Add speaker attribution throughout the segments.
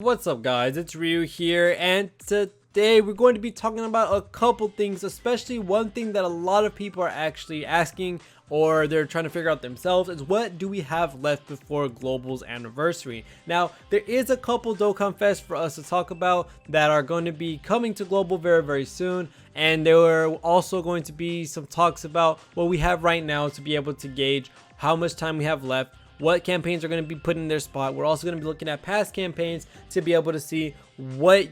Speaker 1: What's up guys, it's Ryu here, and today we're going to be talking about a couple things, especially one thing that a lot of people are actually asking or they're trying to figure out themselves is what do we have left before Global's anniversary. Now there is a couple Dokkan Fest for us to talk about that are going to be coming to Global very soon, and there are also going to be some talks about what we have right now to be able to gauge how much time we have left, what campaigns are going to be put in their spot. We're also going to be looking at past campaigns to be able to see what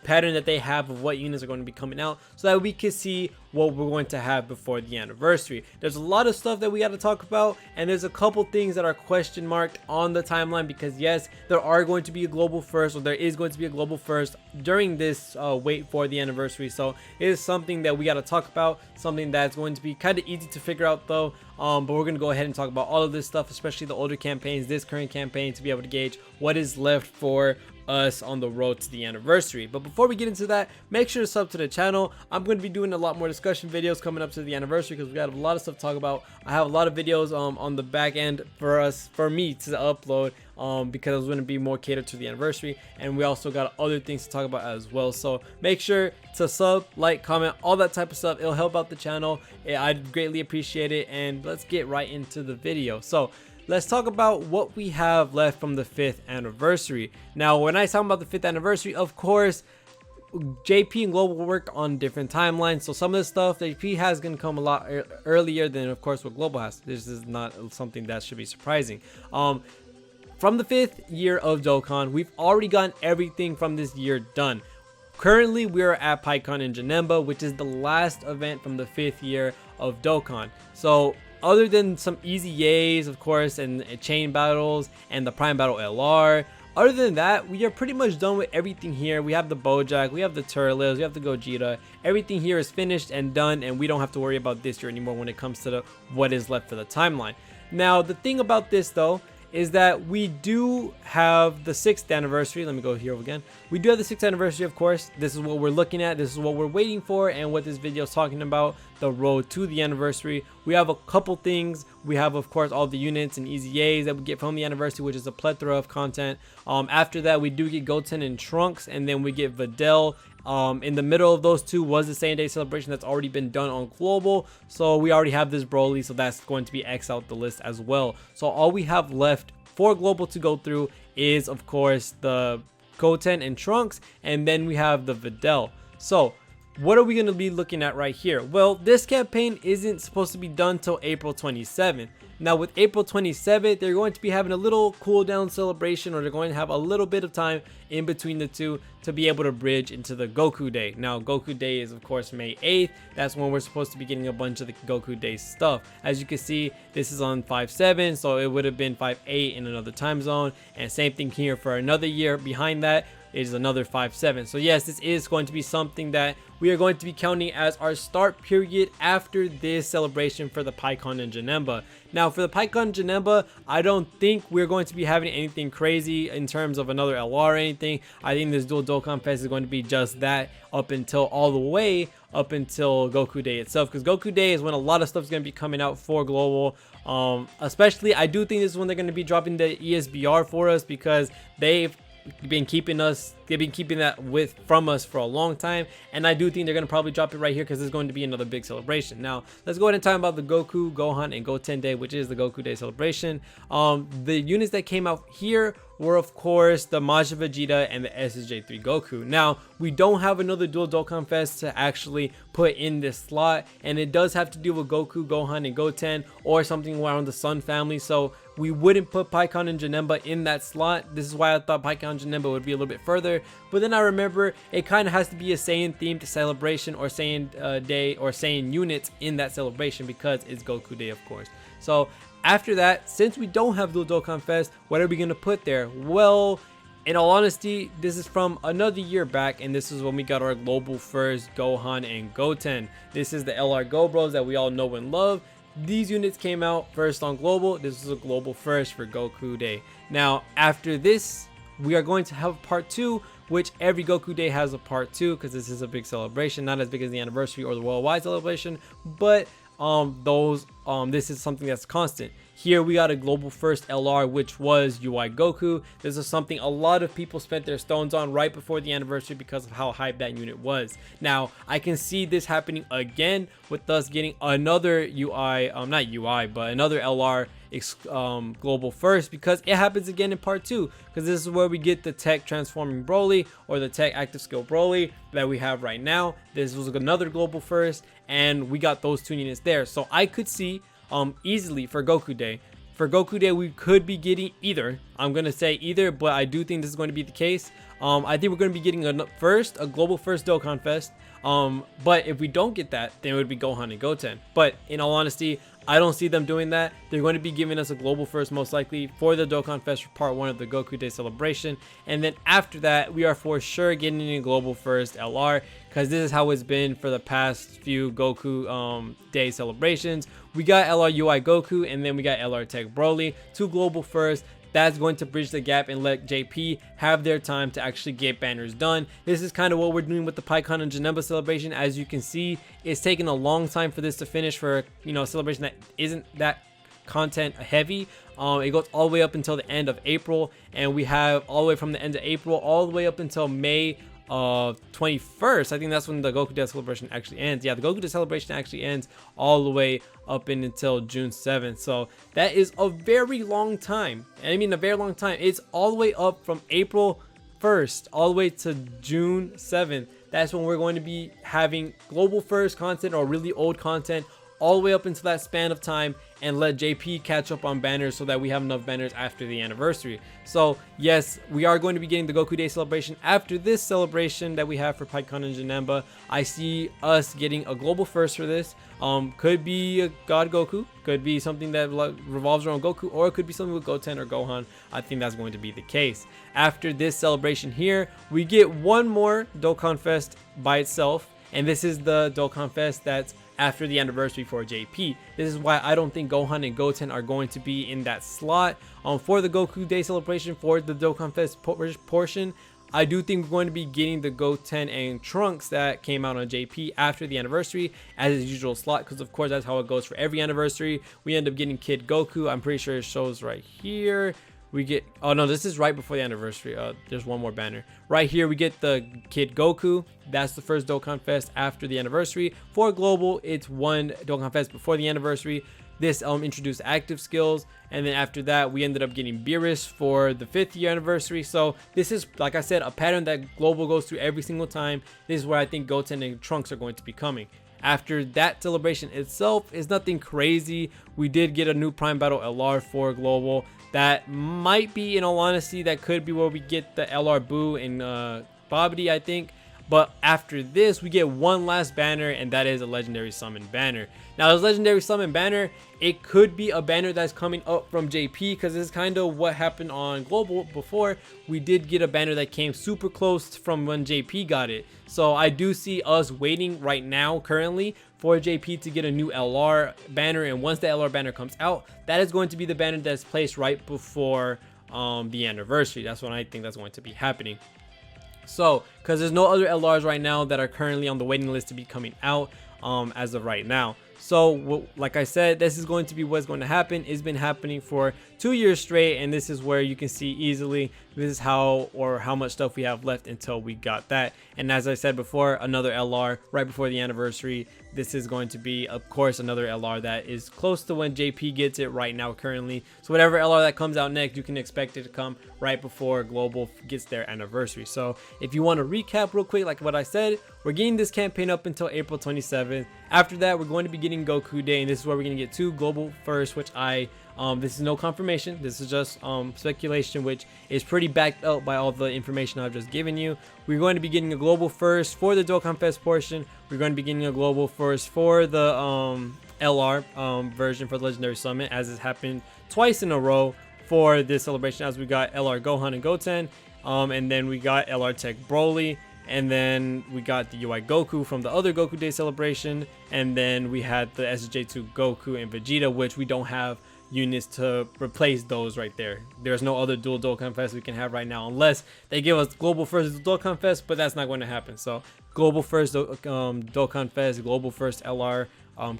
Speaker 1: pattern that they have of what units are going to be coming out, so that we can see what we're going to have before the anniversary. There's a lot of stuff that we got to talk about, and there's a couple things that are question marked on the timeline, because yes, there are going to be a global first, or there is going to be a global first during this wait for the anniversary. So it is something that we got to talk about, something that's going to be kind of easy to figure out though. But we're going to go ahead and talk about all of this stuff, especially the older campaigns, this current campaign, to be able to gauge what is left for us on the road to the anniversary. But before we get into that, make sure to sub to the channel. I'm going to be doing a lot more discussion videos coming up to the anniversary, because we got a lot of stuff to talk about. I have a lot of videos on the back end for me to upload, because it's going to be more catered to the anniversary, and we also got other things to talk about as well. So make sure to sub, like, comment, all that type of stuff. It'll help out the channel. I'd greatly appreciate it, and let's get right into the video. So let's talk about what we have left from the 5th anniversary. Now, when I talk about the 5th anniversary, of course, JP and Global worked on different timelines. So some of the stuff that JP has going to come a lot earlier than, of course, what Global has. This is not something that should be surprising. From the 5th year of Dokkan, we've already gotten everything from this year done. Currently, we are at PyCon in Janemba, which is the last event from the 5th year of Dokkan. So other than some easy yays, of course, and chain battles and the prime battle LR, other than that, we are pretty much done with everything here. We have the Bojack, we have the Turles, we have the Gogeta. Everything here is finished and done, and we don't have to worry about this year anymore when it comes to what is left for the timeline. Now, the thing about this though is that we do have the 6th anniversary. Let me go here again. We do have the 6th anniversary, of course. This is what we're looking at. This is what we're waiting for, and what this video is talking about, the road to the anniversary. We have a couple things. We have, of course, all the units and easy A's that we get from the anniversary, which is a plethora of content. After that, we do get Goten and Trunks, and then we get Videl. In the middle of those two was the same day celebration that's already been done on Global, so we already have this Broly, so that's going to be X out the list as well. So all we have left for Global to go through is, of course, the Goten and Trunks, and then we have the Videl. So what are we going to be looking at right here? Well, this campaign isn't supposed to be done till April 27th. Now with April 27th, they're going to be having a little cooldown celebration, or they're going to have a little bit of time in between the two to be able to bridge into the Goku Day. Now Goku Day is, of course, May 8th. That's when we're supposed to be getting a bunch of the Goku Day stuff. As you can see, this is on 5/7, so it would have been 5/8 in another time zone, and same thing here for another year behind that is another 5/7. So yes, this is going to be something that we are going to be counting as our start period after this celebration for the PyCon in Janemba. Now for the PyCon Janemba, I don't think we're going to be having anything crazy in terms of another LR or anything. I think this dual Dokkan Fest is going to be just that up until all the way up until Goku Day itself, because Goku Day is when a lot of stuff is going to be coming out for Global. Especially, I do think this is when they're going to be dropping the ESBR for us, because they've been keeping that from us for a long time, and I do think they're going to probably drop it right here, because it's going to be another big celebration. Now let's go ahead and talk about the Goku, Gohan, and Goten Day, which is the Goku Day celebration. The units that came out here were, of course, the Majin Vegeta and the SSJ3 Goku. Now we don't have another dual Dokkan Fest to actually put in this slot, and it does have to do with Goku, Gohan, and Goten, or something around the Sun family, so we wouldn't put PyCon and Janemba in that slot. This is why I thought PyCon and Janemba would be a little bit further, but then I remember it kind of has to be a Saiyan themed celebration, or Saiyan day, or Saiyan units in that celebration, because it's Goku Day, of course. So after that, since we don't have dual Dokkan Fest, what are we going to put there? Well, in all honesty, this is from another year back, and this is when we got our global first Gohan and Goten. This is the LR Go Bros that we all know and love. These units came out first on Global. This is a global first for Goku Day. Now after this, we are going to have part 2, which every Goku Day has a part 2, because this is a big celebration, not as big as the anniversary or the worldwide celebration, but this is something that's constant. Here we got a global first LR, which was UI Goku. This is something a lot of people spent their stones on right before the anniversary because of how hyped that unit was. Now I can see this happening again with us getting another UI, not UI, but another LR global first, because it happens again in part 2, because this is where we get the tech transforming Broly, or the tech active skill Broly that we have right now. This was another global first, and we got those 2 units there. So I could see easily for Goku Day we could be getting either. I'm gonna say either, but I do think this is going to be the case. I think we're going to be getting a global first Dokkan Fest. But if we don't get that, then it would be Gohan and Goten. But in all honesty, I don't see them doing that. They're going to be giving us a global first most likely for the Dokkan Fest for part 1 of the Goku Day celebration. And then after that, we are for sure getting a global first LR, because this is how it's been for the past few Goku Day celebrations. We got LR UI Goku, and then we got LR Tech Broly, 2 global first. That's going to bridge the gap and let JP have their time to actually get banners done. This is kind of what we're doing with the Pikkon and Janemba celebration. As you can see, it's taken a long time for this to finish for, you know, a celebration that isn't that content heavy. It goes all the way up until the end of April, and we have all the way from the end of April all the way up until May 21st. I think that's when the Goku Day celebration actually ends. Yeah, the Goku Day celebration actually ends all the way up until June 7th. So that is a very long time. And I mean a very long time. It's all the way up from April 1st all the way to June 7th. That's when we're going to be having global first content or really old content all the way up into that span of time, and let JP catch up on banners so that we have enough banners after the anniversary. So yes, we are going to be getting the Goku Day celebration after this celebration that we have for Pikkon and Janemba. I see us getting a global first for this. Could be a God Goku, could be something that revolves around Goku, or it could be something with Goten or Gohan. I think that's going to be the case. After this celebration here, we get one more Dokkan Fest by itself, and this is the Dolkhan Fest that's after the anniversary for JP. This is why I don't think Gohan and Goten are going to be in that slot for the Goku Day celebration for the Dokkan Fest portion. I do think we're going to be getting the Goten and Trunks that came out on JP after the anniversary as his usual slot, because of course that's how it goes for every anniversary. We end up getting Kid Goku. I'm pretty sure it shows right here. We get, oh no, this is right before the anniversary. There's one more banner right here. We get the Kid Goku. That's the first Dokkan Fest after the anniversary. For global, it's one Dokkan Fest before the anniversary. This introduced active skills, and then after that we ended up getting Beerus for the 5th year anniversary. So this is, like I said, a pattern that global goes through every single time. This is where I think Goten and Trunks are going to be coming. After that celebration itself is nothing crazy. We did get a new Prime Battle LR for global. That might be, in all honesty, that could be where we get the LR Boo and Babidi, I think. But after this, we get one last banner, and that is a Legendary Summon banner. Now, this Legendary Summon banner, it could be a banner that's coming up from JP, because this is kind of what happened on Global before. We did get a banner that came super close from when JP got it. So I do see us waiting right now, currently, for JP to get a new LR banner. And once the LR banner comes out, that is going to be the banner that's placed right before the anniversary. That's when I think that's going to be happening. So, because there's no other LRs right now that are currently on the waiting list to be coming out as of right now. So, like I said, this is going to be what's going to happen. It's been happening for 2 years straight, and this is where you can see easily this is how much stuff we have left until we got that. And as I said before, another LR right before the anniversary. This is going to be, of course, another LR that is close to when JP gets it right now currently. So whatever LR that comes out next, you can expect it to come right before Global gets their anniversary. So if you want to recap real quick, like what I said, we're getting this campaign up until April 27th. After that, we're going to be getting Goku Day, and this is where we're going to get 2 global first, which this is no confirmation. This is just speculation, which is pretty backed up by all the information I've just given you. We're going to be getting a global first for the Dokkan Fest portion. We're going to be getting a global first for the LR version for the Legendary Summon, as has happened twice in a row for this celebration, as we got LR Gohan and Goten, and then we got LR Tech Broly. And then we got the UI Goku from the other Goku Day celebration. And then we had the SJ2 Goku and Vegeta, which we don't have units to replace those right there. There's no other dual Dokkan Fest we can have right now, unless they give us global first Dokkan Fest, but that's not going to happen. So global first Dokkan Fest, global first LR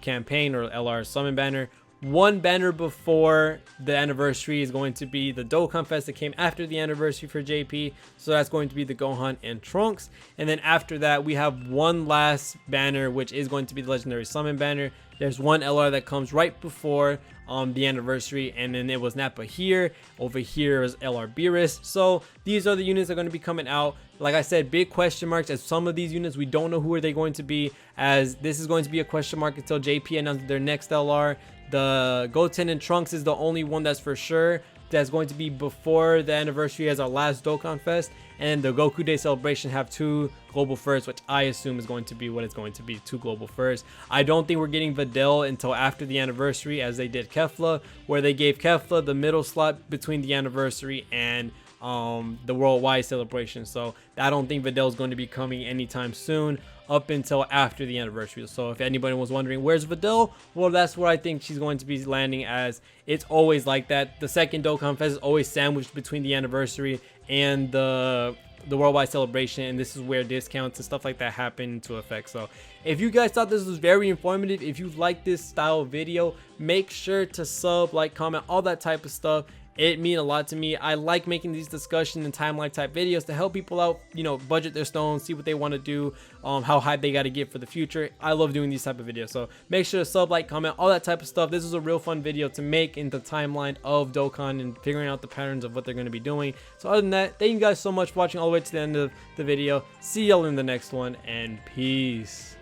Speaker 1: campaign or LR summon banner, one banner before the anniversary is going to be the Dokkan Fest that came after the anniversary for JP. So that's going to be the Gohan and Trunks. And then after that, we have one last banner, which is going to be the Legendary Summon banner. There's one LR that comes right before the anniversary, and then it was Nappa here. Over here is LR Beerus. So these are the units that are going to be coming out. Like I said, big question marks as some of these units, we don't know who are they going to be, as this is going to be a question mark until JP announces their next LR. The Goten and Trunks is the only one that's for sure that's going to be before the anniversary as our last Dokkan Fest. And the Goku Day celebration have 2 global firsts, which I assume is going to be what it's going to be, 2 global firsts. I don't think we're getting Videl until after the anniversary, as they did Kefla, where they gave Kefla the middle slot between the anniversary and the worldwide celebration. So I don't think Videl is going to be coming anytime soon up until after the anniversary. So if anybody was wondering where's Videl, well, that's where I think she's going to be landing, as it's always like that. The second Dokkan Fest is always sandwiched between the anniversary and the worldwide celebration, and this is where discounts and stuff like that happen into effect. So if you guys thought this was very informative, if you like this style of video, make sure to sub, like, comment, all that type of stuff. It means a lot to me. I like making these discussion and timeline type videos to help people out, you know, budget their stones, see what they want to do, how high they got to get for the future. I love doing these type of videos. So make sure to sub, like, comment, all that type of stuff. This is a real fun video to make in the timeline of Dokkan and figuring out the patterns of what they're going to be doing. So other than that, thank you guys so much for watching all the way to the end of the video. See y'all in the next one, and peace.